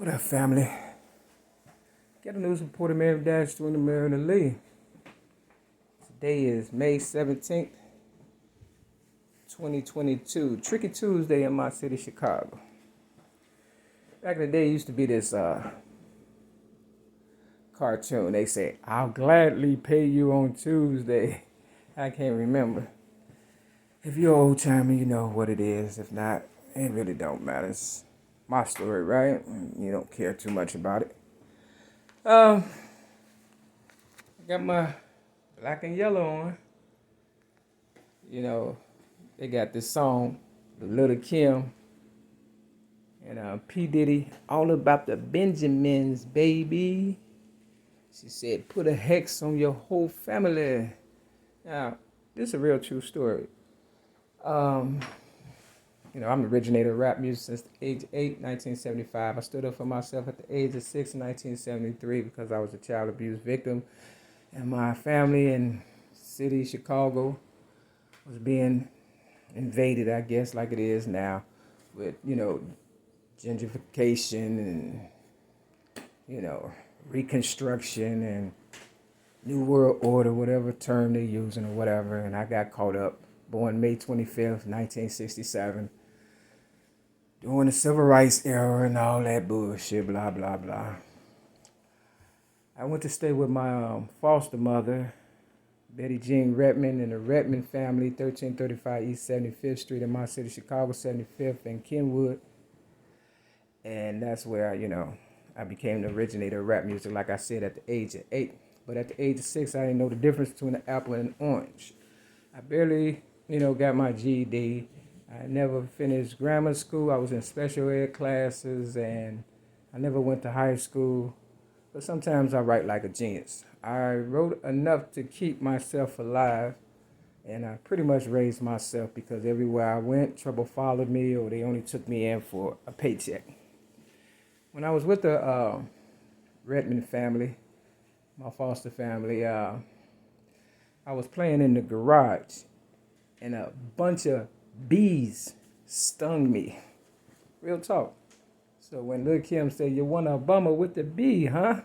What up, family? Get a news reporter, Mary Dash, doing the Maryland Lee. Today is May 17th, 2022. Tricky Tuesday in my city, Chicago. Back in the day, it used to be this cartoon. They say, I'll gladly pay you on Tuesday. I can't remember. If you're old timer, you know what it is. If not, it really don't matter. It's my story, right? You don't care too much about it. I got my black and yellow on. You know, they got this song, the Little Kim and P. Diddy, all about the Benjamins, baby. She said, put a hex on your whole family. Now, this is a real true story. I'm the originator of rap music since the age of 8, 1975. I stood up for myself at the age of 6 in 1973 because I was a child abuse victim. And my family in city Chicago was being invaded, I guess, like it is now, with, gentrification and, reconstruction and New World Order, whatever term they're using or whatever. And I got caught up, born May 25th, 1967. During the Civil Rights era and all that bullshit, blah, blah, blah. I went to stay with my foster mother, Betty Jean Redmond, and the Redmond family, 1335 East 75th Street in my city, Chicago, 75th and Kenwood. And that's where, I became the originator of rap music, like I said, at the age of 8. But at the age of 6, I didn't know the difference between an apple and an orange. I barely, got my GED. I never finished grammar school. I was in special ed classes, and I never went to high school. But sometimes I write like a genius. I wrote enough to keep myself alive, and I pretty much raised myself because everywhere I went, trouble followed me, or they only took me in for a paycheck. When I was with the Redmond family, my foster family, I was playing in the garage, and a bunch of bees stung me. Real talk. So when Lil Kim said, you want a bummer with the bee, huh?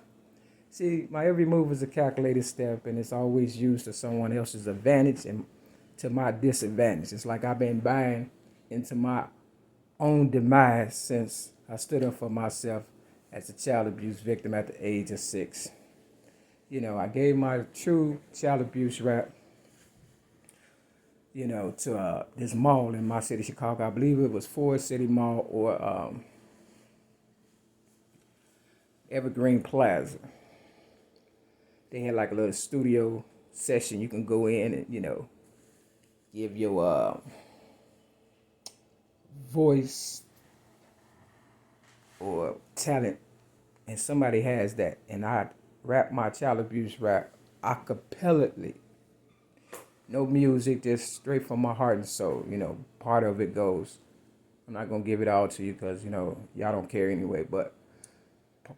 See, my every move is a calculated step, and it's always used to someone else's advantage and to my disadvantage. It's like I've been buying into my own demise since I stood up for myself as a child abuse victim at the age of 6. I gave my true child abuse rap to this mall in my city, Chicago. I believe it was Ford City Mall or Evergreen Plaza. They had like a little studio session. You can go in and, give your voice or talent. And somebody has that. And I rap my child abuse rap a cappella. No music, just straight from my heart and soul. Part of it goes. I'm not going to give it all to you because, y'all don't care anyway. But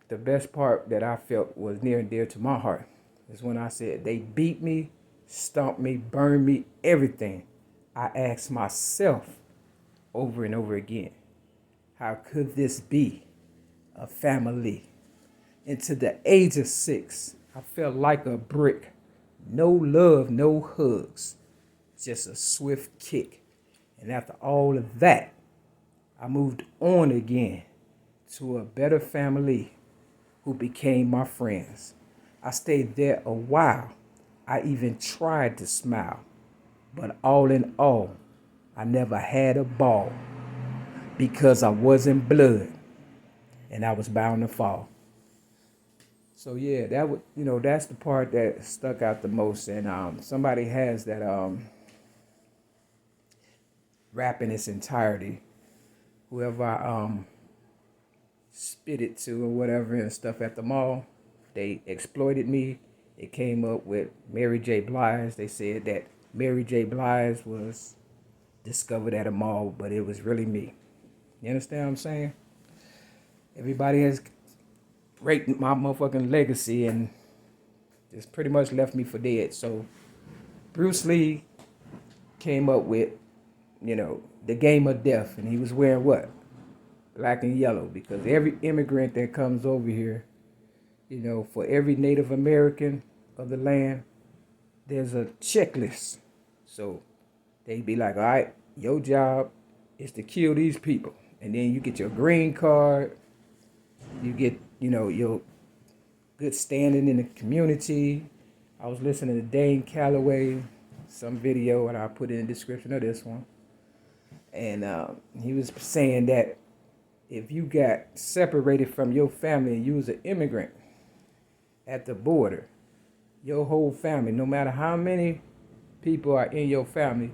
the best part that I felt was near and dear to my heart is when I said, they beat me, stomped me, burned me, everything. I asked myself over and over again, how could this be a family? And to the age of 6, I felt like a brick. No love, no hugs, just a swift kick. And after all of that, I moved on again to a better family who became my friends. I stayed there a while. I even tried to smile. But all in all, I never had a ball because I wasn't blood and I was bound to fall. So yeah, that's the part that stuck out the most. And somebody has that rap in its entirety. Whoever I spit it to or whatever and stuff at the mall, they exploited me. It came up with Mary J. Blige. They said that Mary J. Blige was discovered at a mall, but it was really me. You understand what I'm saying? Everybody has raped my motherfucking legacy and just pretty much left me for dead. So Bruce Lee came up with, the game of death, and he was wearing what? black and yellow, because every immigrant that comes over here, for every Native American of the land, there's a checklist. So they be like, all right, your job is to kill these people. And then you get your green card, you get, your good standing in the community. I was listening to Dane Calloway, some video, and I'll put it in the description of this one. And he was saying that if you got separated from your family and you was an immigrant at the border, your whole family, no matter how many people are in your family,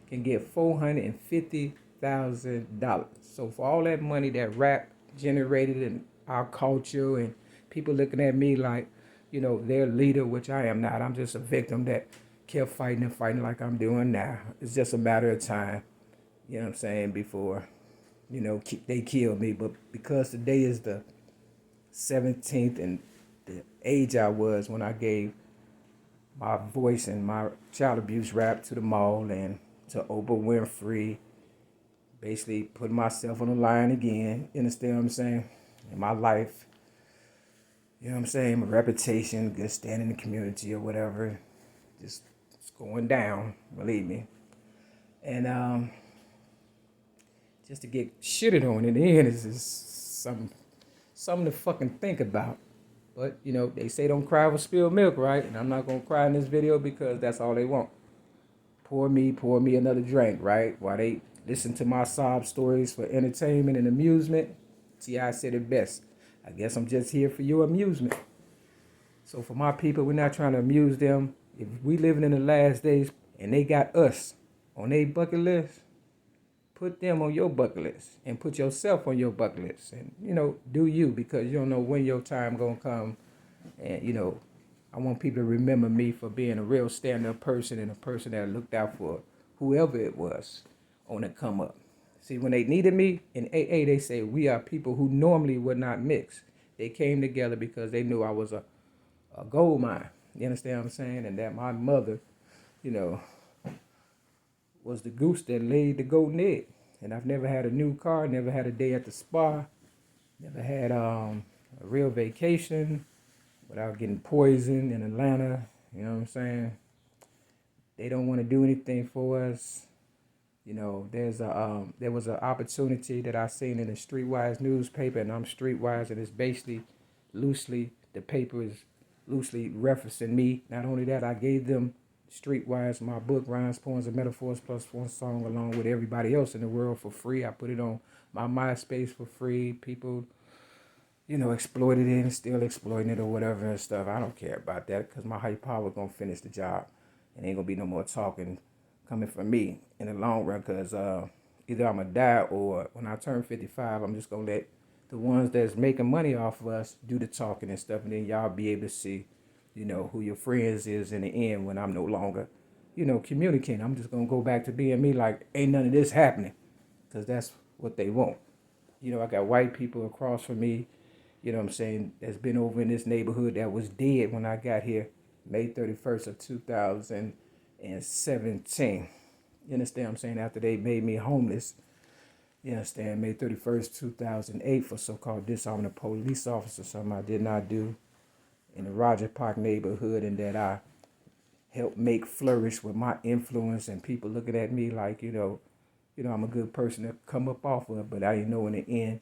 can get $450,000. So for all that money that rap generated in our culture, and people looking at me like, their leader, which I am not. I'm just a victim that kept fighting and fighting like I'm doing now. It's just a matter of time, before, they kill me. But because today is the 17th and the age I was when I gave my voice and my child abuse rap to the mall and to Oprah Winfrey, basically putting myself on the line again, you understand what I'm saying? In my life, my reputation, good standing in the community or whatever, just it's going down, believe me. And just to get shitted on in the end is just something to fucking think about. But, they say don't cry over spilled milk, right? And I'm not going to cry in this video because that's all they want. Pour me another drink, right? While they listen to my sob stories for entertainment and amusement. T.I. said it best. I guess I'm just here for your amusement. So for my people, we're not trying to amuse them. If we living in the last days and they got us on their bucket list, put them on your bucket list and put yourself on your bucket list. And, do you, because you don't know when your time going to come. And, I want people to remember me for being a real stand-up person and a person that looked out for whoever it was on the come up. See, when they needed me in AA, they say we are people who normally would not mix. They came together because they knew I was a gold mine. You understand what I'm saying? And that my mother, was the goose that laid the golden egg. And I've never had a new car, never had a day at the spa, never had a real vacation without getting poisoned in Atlanta. You know what I'm saying? They don't want to do anything for us. There was an opportunity that I seen in the Streetwise newspaper, and I'm Streetwise, and it's basically the paper is loosely referencing me. Not only that, I gave them Streetwise my book, Rhymes, Poems, and Metaphors plus one song, along with everybody else in the world for free. I put it on my MySpace for free. People, exploited it and still exploiting it or whatever and stuff. I don't care about that because my high power going to finish the job. And ain't going to be no more talking coming from me in the long run, because either I'm going to die, or when I turn 55, I'm just going to let the ones that's making money off of us do the talking and stuff, and then y'all be able to see, who your friends is in the end when I'm no longer, communicating. I'm just going to go back to being me, like ain't none of this happening, because that's what they want. I got white people across from me, that's been over in this neighborhood that was dead when I got here, May 31st of 2017. You understand what I'm saying? After they made me homeless, you understand, May 31st, 2008, for so-called disarming a police officer, something I did not do in the Roger Park neighborhood, and that I helped make flourish with my influence, and people looking at me like, I'm a good person to come up off of, but I didn't know in the end,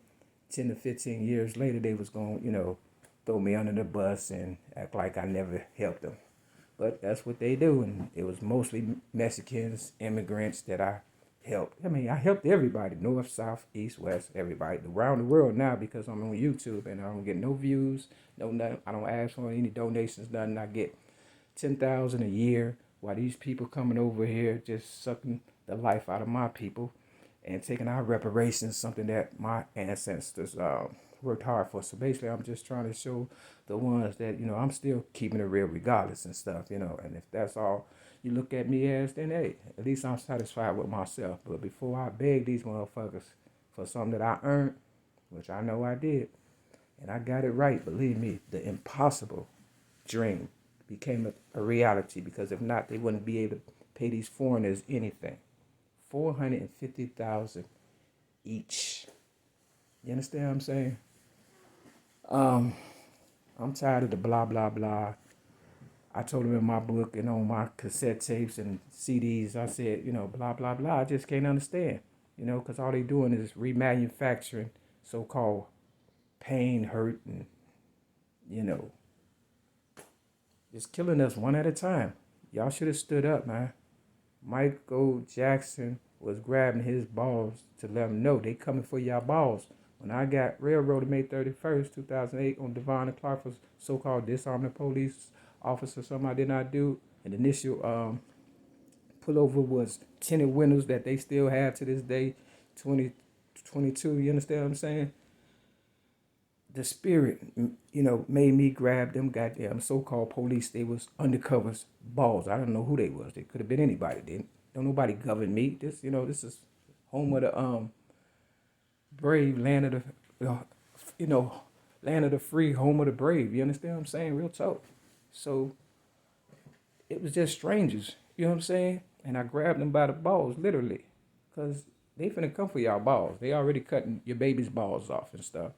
10 to 15 years later, they was going to, throw me under the bus and act like I never helped them. But that's what they do, and it was mostly Mexicans, immigrants that I helped. I mean, I helped everybody, north, south, east, west, everybody around the world now, because I'm on YouTube and I don't get no views, no nothing. I don't ask for any donations, nothing. I get 10,000 a year, while these people coming over here just sucking the life out of my people and taking our reparations, something that my ancestors worked hard for. So basically, I'm just trying to show the ones that, I'm still keeping it real regardless and stuff, and if that's all you look at me as, then hey, at least I'm satisfied with myself. But before I beg these motherfuckers for something that I earned, which I know I did, and I got it right, believe me, the impossible dream became a reality, because if not, they wouldn't be able to pay these foreigners anything. $450,000 each. You understand what I'm saying? Um, I'm tired of the blah, blah, blah. I told him in my book and on my cassette tapes and CDs, I said, blah, blah, blah. I just can't understand, because all they doing is remanufacturing so-called pain, hurt, and, you know, just killing us one at a time. Y'all should have stood up, man. Michael Jackson was grabbing his balls to let them know they coming for y'all balls. When I got railroaded May 31st, 2008 on Devon and Clark for so-called disarming the police officer, something I did not do. An initial pullover was tinted windows that they still have to this day, 2022, you understand what I'm saying? The spirit, made me grab them goddamn so-called police. They was undercovers balls. I don't know who they was. They could have been anybody. Don't nobody govern me. This is home of the brave, land of the, land of the free, home of the brave. You understand what I'm saying? Real talk. So it was just strangers. You know what I'm saying? And I grabbed them by the balls, literally, because they finna come for y'all balls. They already cutting your baby's balls off and stuff.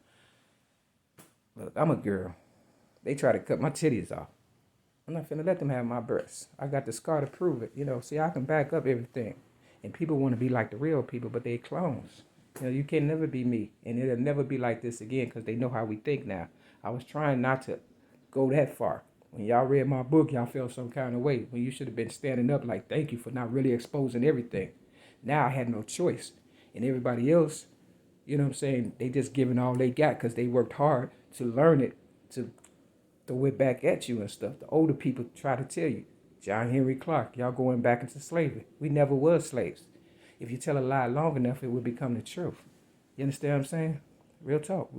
Look, I'm a girl. They try to cut my titties off. I'm not finna let them have my breasts. I got the scar to prove it. See, I can back up everything. And people want to be like the real people, but they clones. You can never be me. And it'll never be like this again because they know how we think now. I was trying not to go that far. When y'all read my book, y'all felt some kind of way. When you should have been standing up like, thank you for not really exposing everything. Now I had no choice. And everybody else, you know what I'm saying, they just giving all they got because they worked hard to learn it, to throw it back at you and stuff. The older people try to tell you, John Henry Clark, y'all going back into slavery. We never was slaves. If you tell a lie long enough, it will become the truth. You understand what I'm saying? Real talk.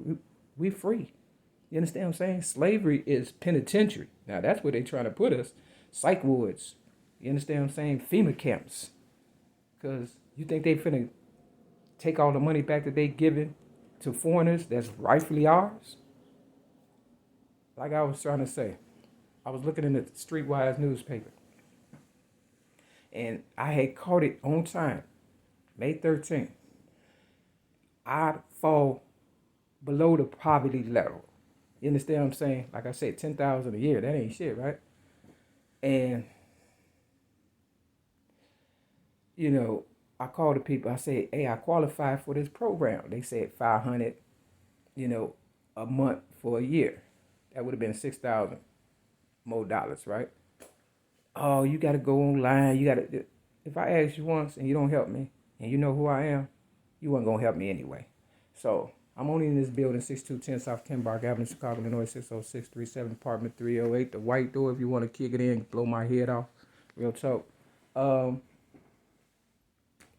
We free. You understand what I'm saying? Slavery is penitentiary. Now, that's where they trying to put us. Psych wards. You understand what I'm saying? FEMA camps. Because you think they finna take all the money back that they giving to foreigners that's rightfully ours? Like I was trying to say, I was looking in the Streetwise newspaper, and I had caught it on time, May 13th. I fall below the poverty level. You understand what I'm saying? Like I said, 10,000 a year, that ain't shit, right? And, I called the people. I said, hey, I qualified for this program. They said 500, a month for a year. That would have been 6,000 more dollars, right? Oh, you got to go online. If I ask you once and you don't help me and you know who I am, you weren't going to help me anyway. So I'm only in this building, 6210 South Kenbark Avenue, Chicago, Illinois, 60637, apartment 308. The white door, if you want to kick it in, blow my head off. Real talk.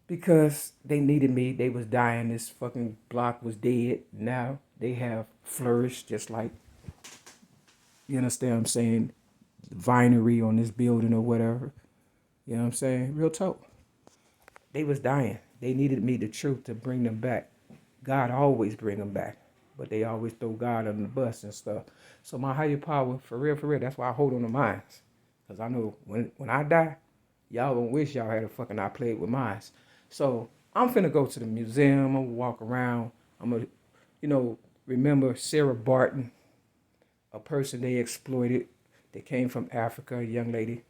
Because they needed me. They was dying. This fucking block was dead. Now they have flourished just like, you understand what I'm saying, vinery on this building or whatever. You know what I'm saying? Real talk. They was dying. They needed me, the truth, to bring them back. God always bring them back. But they always throw God under the bus and stuff. So my higher power, for real, that's why I hold on to mine. Because I know when I die, y'all gonna wish y'all had a fucking I played with mine. So I'm finna go to the museum. I'm gonna walk around. I'm gonna, remember Sarah Barton, a person they exploited. They came from Africa, a young lady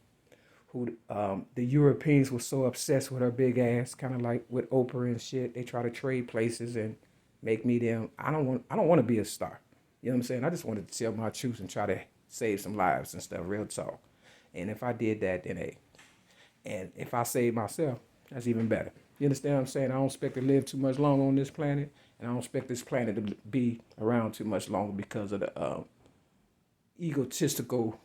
who the Europeans were so obsessed with her big ass, kind of like with Oprah and shit. They try to trade places and make me them. I don't want to be a star. You know what I'm saying? I just wanted to tell my truth and try to save some lives and stuff, real talk. And if I did that, then hey. And if I save myself, that's even better. You understand what I'm saying? I don't expect to live too much longer on this planet, and I don't expect this planet to be around too much longer because of the egotistical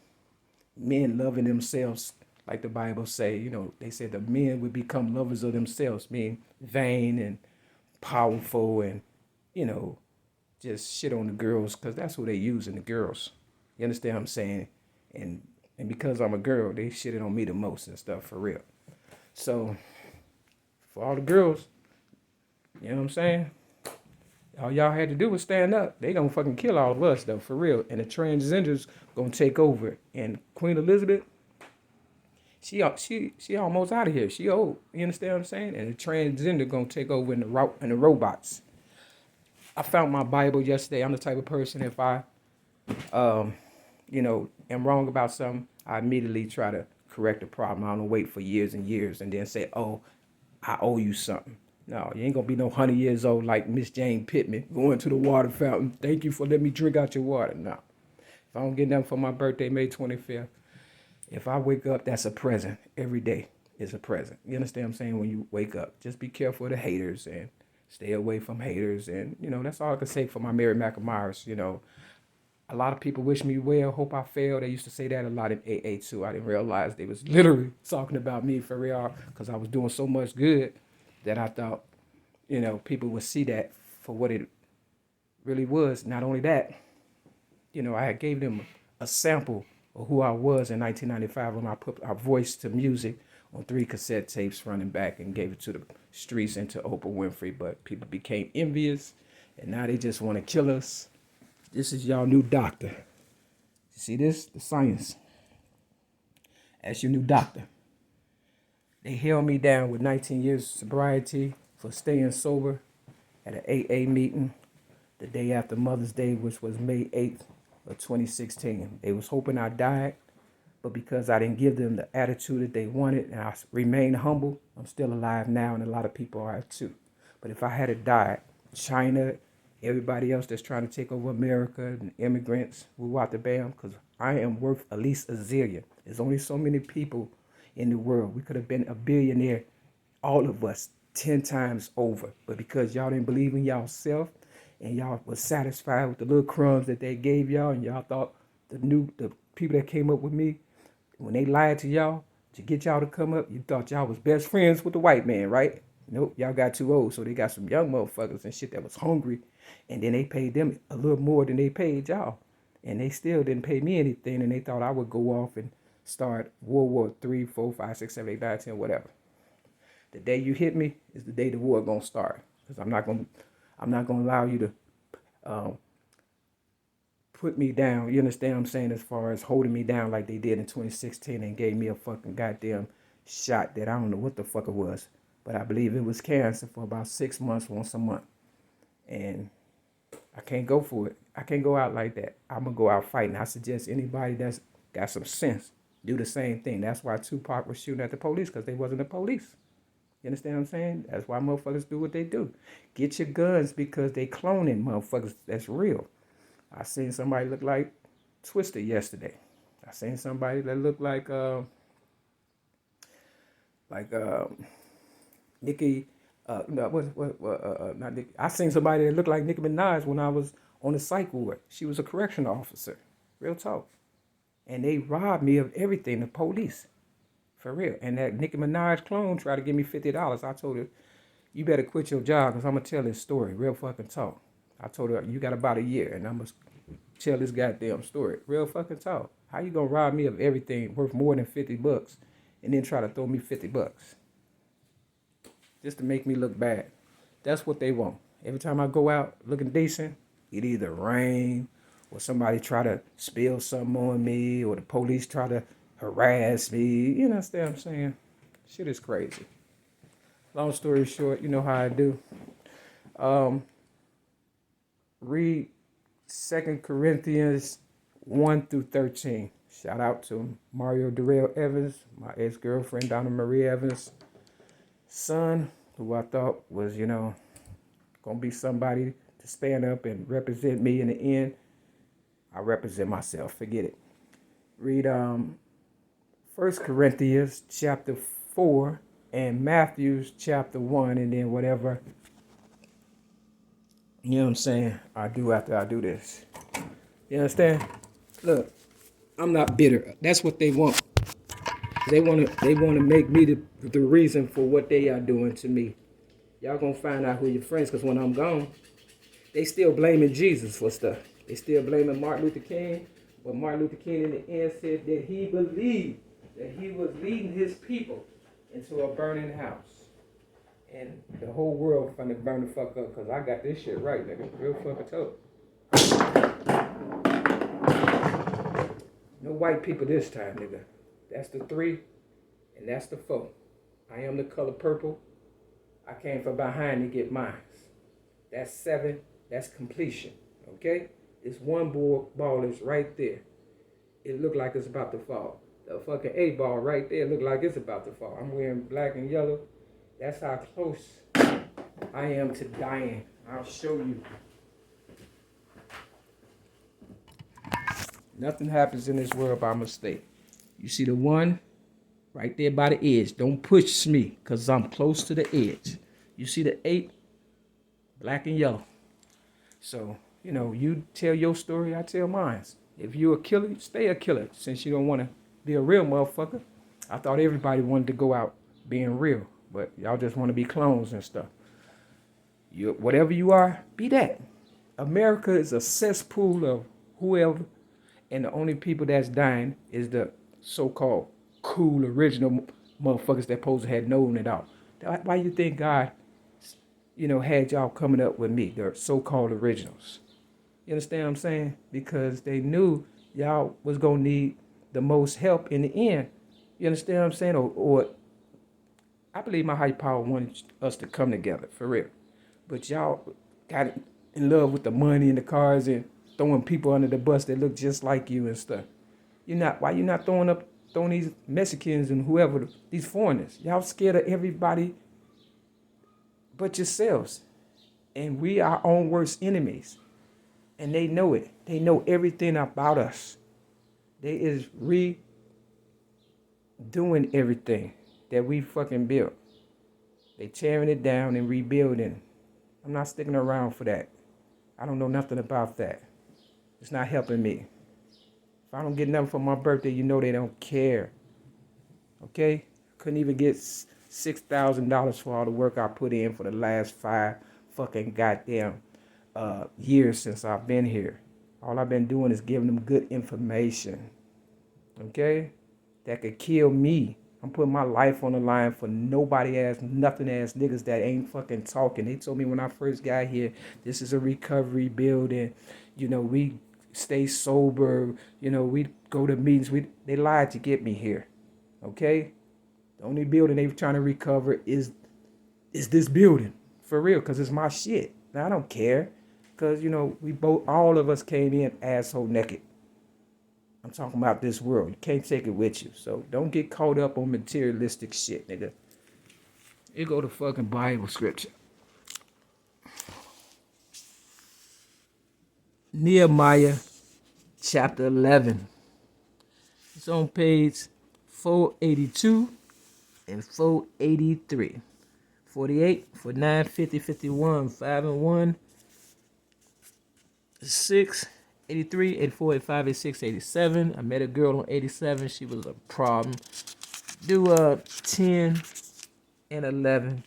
men loving themselves, like the Bible say. They said the men would become lovers of themselves, being vain and powerful and, just shit on the girls because that's who they using, the girls. You understand what I'm saying? And because I'm a girl, they shitted on me the most and stuff, for real. So for all the girls, you know what I'm saying? All y'all had to do was stand up. They gonna fucking kill all of us though, for real. And the transgenders gonna take over. And Queen Elizabeth, she almost out of here. She old. You understand what I'm saying? And the transgender gonna take over in the robots. I found my Bible yesterday. I'm the type of person, if I, am wrong about something, I immediately try to correct the problem. I don't wait for years and years and then say, oh, I owe you something. No, you ain't gonna be no 100 years old like Miss Jane Pittman going to the water fountain. Thank you for letting me drink out your water. No. If I don't get nothing for my birthday, May 25th, if I wake up, that's a present. Every day is a present. You understand what I'm saying? When you wake up, just be careful of the haters and stay away from haters. And, that's all I can say for my Mary McNamara's. A lot of people wish me well, hope I fail. They used to say that a lot in AA too. I didn't realize they was literally talking about me for real because I was doing so much good that I thought, people would see that for what it really was. Not only that, I had gave them a sample of who I was in 1995 when I put our voice to music on 3 cassette tapes front and back and gave it to the streets and to Oprah Winfrey. But people became envious and now they just want to kill us. This is y'all new doctor. You see this? The science. That's your new doctor. They held me down with 19 years of sobriety for staying sober at an AA meeting the day after Mother's Day, which was May 8th of 2016. They was hoping I died, but because I didn't give them the attitude that they wanted and I remained humble, I'm still alive now, and a lot of people are too. But if I had died, China, everybody else that's trying to take over America, and immigrants, will out the bam, because I am worth at least a zillion. There's only so many people in the world. We could have been a billionaire, all of us, 10 times over. But because y'all didn't believe in y'all self and y'all was satisfied with the little crumbs that they gave y'all, and y'all thought the people that came up with me, when they lied to y'all to get y'all to come up, you thought y'all was best friends with the white man, right? Nope, y'all got too old. So they got some young motherfuckers and shit that was hungry, and then they paid them a little more than they paid y'all. And they still didn't pay me anything, and they thought I would go off and start World War 3, 4, 5, 6, 7, 8, 9, 10, whatever. The day you hit me is the day the war gonna start. Because I'm not gonna allow you to put me down. You understand what I'm saying? As far as holding me down like they did in 2016 and gave me a fucking goddamn shot that I don't know what the fuck it was. But I believe it was cancer for about 6 months, once a month. And I can't go for it. I can't go out like that. I'm going to go out fighting. I suggest anybody that's got some sense do the same thing. That's why Tupac was shooting at the police, because they wasn't the police. You understand what I'm saying? That's why motherfuckers do what they do. Get your guns because they cloning motherfuckers. That's real. I seen somebody look like Twister yesterday. I seen somebody that looked like Nicki. Not Nicki. I seen somebody that looked like Nicki Minaj when I was on the psych ward. She was a correctional officer. Real talk. And they robbed me of everything, the police. For real. And that Nicki Minaj clone tried to give me $50. I told her, you better quit your job because I'm going to tell this story. Real fucking talk. I told her, you got about a year and I'm going to tell this goddamn story. Real fucking talk. How you going to rob me of everything worth more than $50 and then try to throw me $50? Just to make me look bad. That's what they want. Every time I go out looking decent, it either rain or somebody try to spill something on me or the police try to harass me. You understand what I'm saying? Shit is crazy. Long story short, you know how I do. Read 2 Corinthians 1 through 13. Shout out to Mario Darrell Evans, my ex-girlfriend Donna Marie Evans' son, who I thought was, gonna be somebody to stand up and represent me in the end. I represent myself. Forget it. Read 1 Corinthians chapter 4 and Matthew chapter 1, and then whatever, you know what I'm saying, I do after I do this. You understand? Look, I'm not bitter. That's what they want. They want to make me the reason for what they are doing to me. Y'all gonna find out who your friends, because when I'm gone, they still blaming Jesus for stuff. They still blaming Martin Luther King. But Martin Luther King in the end said that he believed that he was leading his people into a burning house. And the whole world finna burn the fuck up, because I got this shit right, nigga. Real fucking tough. No white people this time, nigga. That's the 3, and that's the 4. I am the color purple. I came from behind to get mine. That's 7, That's completion. Okay? It's one ball is right there. It looked like it's about to fall. The fucking 8 ball right there looked like it's about to fall. I'm wearing black and yellow. That's how close I am to dying. I'll show you. Nothing happens in this world by mistake. You see the one right there by the edge. Don't push me because I'm close to the edge. You see the 8, black and yellow. So, you tell your story, I tell mine. If you a killer, stay a killer since you don't want to be a real motherfucker. I thought everybody wanted to go out being real, but y'all just want to be clones and stuff. Whatever you are, be that. America is a cesspool of whoever, and the only people that's dying is the so-called cool original motherfuckers that supposed to have known it all. Why you think God, had y'all coming up with me, the so-called originals? You understand what I'm saying? Because they knew y'all was going to need the most help in the end. You understand what I'm saying? Or I believe my higher power wanted us to come together, for real. But y'all got in love with the money and the cars and throwing people under the bus that look just like you and stuff. Why you not throwing these Mexicans and whoever, these foreigners? Y'all scared of everybody but yourselves. And we are our own worst enemies. And they know it. They know everything about us. They is redoing everything that we fucking built. They tearing it down and rebuilding. I'm not sticking around for that. I don't know nothing about that. It's not helping me. If I don't get nothing for my birthday, they don't care. Okay? Couldn't even get $6,000 for all the work I put in for the last 5 fucking goddamn years since I've been here. All I've been doing is giving them good information. Okay? That could kill me. I'm putting my life on the line for nobody ass, nothing ass niggas that ain't fucking talking. They told me when I first got here, this is a recovery building. We stay sober. We go to meetings. They lied to get me here. Okay? The only building they were trying to recover is this building. For real, because it's my shit. Now, I don't care. Because, all of us came in asshole naked. I'm talking about this world. You can't take it with you. So don't get caught up on materialistic shit, nigga. Here go the fucking Bible scripture. Nehemiah chapter 11. It's on page 482 and 483. 48, 49, 50, 51, 5 and 1, 6, 83, 84, 85, 86, 87. I met a girl on 87. She was a problem. Do 10 and 11.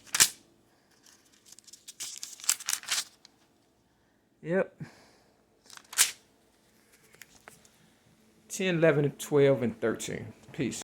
Yep. 10, 11, 12, and 13. Peace.